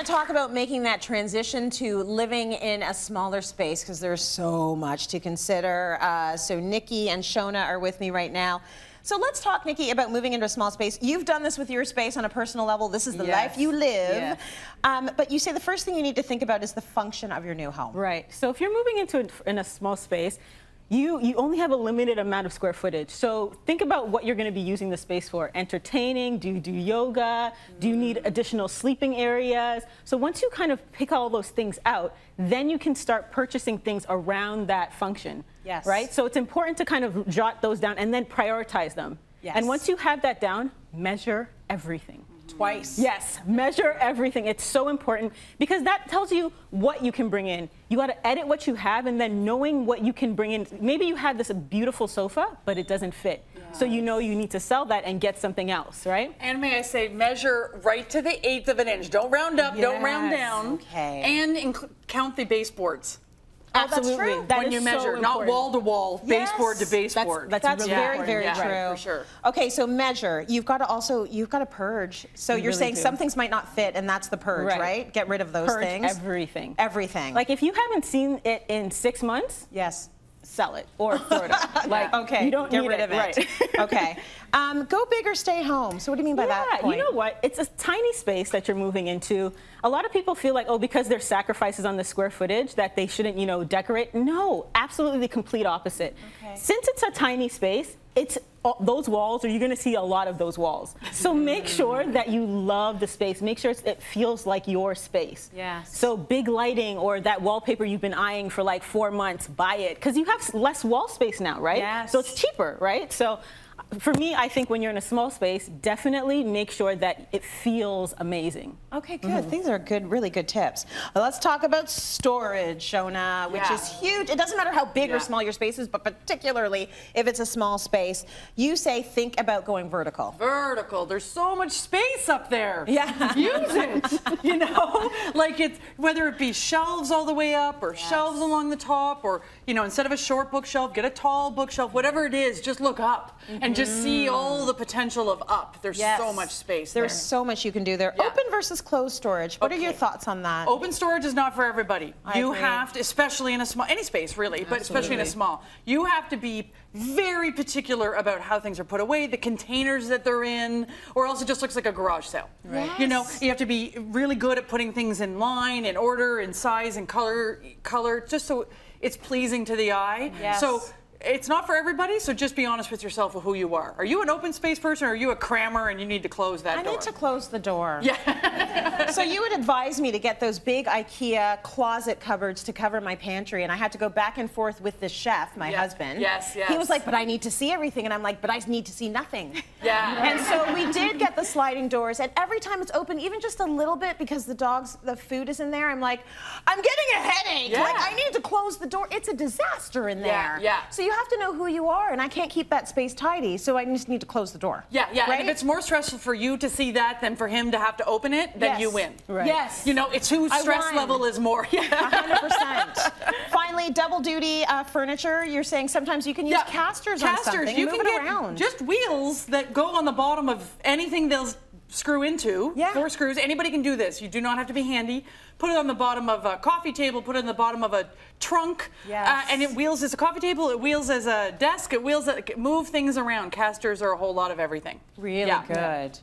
to talk about making that transition to living in a smaller space because there's so much to consider. So Nikki and Shoana are with me right now. So let's talk, Nikki, about moving into a small space. You've done this with your space on a personal level. This is the life you live. Yes. But you say the first thing you need to think about is the function of your new home. Right. So if you're moving into in a small space, you only have a limited amount of square footage. So think about what you're going to be using the space for. Entertaining, do you do yoga? Do you need additional sleeping areas? So once you kind of pick all those things out, then you can start purchasing things around that function. Yes. Right? So it's important to kind of jot those down and then prioritize them. Yes. And once you have that down, measure everything. Twice. Yes, measure everything. It's so important because that tells you what you can bring in. You got to edit what you have and then knowing what you can bring in. Maybe you have this beautiful sofa, but it doesn't fit. So you know you need to sell that and get something else, right? And may I say, measure right to the 1/8 of an inch. Don't round up, don't round down. Okay. And count the baseboards. Absolutely. That's true. That when is you measure, so not important. wall to wall, baseboard to baseboard. That's really very, very true. Right, for sure. Okay, so measure. You've got to purge. So you're really saying do. some things might not fit, and that's the purge, right? Get rid of those Purge things. everything. Everything. Like if you haven't seen it in 6 months, yes. sell it or throw it out. Like, okay, you don't get need rid of it. Right. Okay. Go big or stay home. So what do you mean by that point? You know what? It's a tiny space that you're moving into. A lot of people feel like, oh, because there's sacrifices on the square footage that they shouldn't, decorate. No, absolutely the complete opposite. Okay. Since it's a tiny space, it's those walls, or you're going to see a lot of those walls. So make sure that you love the space. Make sure it feels like your space. Yes. So big lighting or that wallpaper you've been eyeing for like 4 months, buy it. Because you have less wall space now, right? Yes. So it's cheaper, right? So for me, I think when you're in a small space, definitely make sure that it feels amazing. Okay, good. These are good, really good tips. Well, let's talk about storage, Shoana, which is huge. It doesn't matter how big or small your space is, but particularly if it's a small space. You say think about going vertical. Vertical. There's so much space up there. Yeah. Use it. Like it's whether it be shelves all the way up or shelves along the top, or instead of a short bookshelf, get a tall bookshelf. Whatever it is, just look up and just see all the potential of up. There's so much space there. There's so much you can do there. Open versus closed storage. What are your thoughts on that? Open storage is not for everybody. You agree. have to, especially in a small, any space really, but especially in a small, you have to be very particular about how things are put away, the containers that they're in, or else it just looks like a garage sale. Right. Yes. You have to be really good at putting things in line, in order, in size, and color, just so it's pleasing to the eye. Yes. So it's not for everybody, so just be honest with yourself of who you are. Are you an open space person, or are you a crammer and you need to close that door? I need to close the door. Yeah. So you would advise me to get those big IKEA closet cupboards to cover my pantry, and I had to go back and forth with the chef, my husband. Yes. He was like, but I need to see everything, and I'm like, but I need to see nothing. Yeah. And so we did get the sliding doors, and every time it's open, even just a little bit, because the food is in there, I'm like, I'm getting a headache. Yeah. Like, I need to close the door. It's a disaster in there. Yeah. So you have to know who you are, and I can't keep that space tidy, so I just need to close the door. Yeah. Right? And if it's more stressful for you to see that than for him to have to open it, then you win. Right. Yes. It's whose stress level is more. 100%. Finally, double duty furniture. You're saying sometimes you can use casters on something. You move can it get around. just wheels that go on the bottom of anything they'll screw into. 4 screws. Anybody can do this. You do not have to be handy. Put it on the bottom of a coffee table. Put it on the bottom of a trunk. Yes. And it wheels as a coffee table. It wheels as a desk. It wheels. Move things around. Casters are a whole lot of everything. Really good.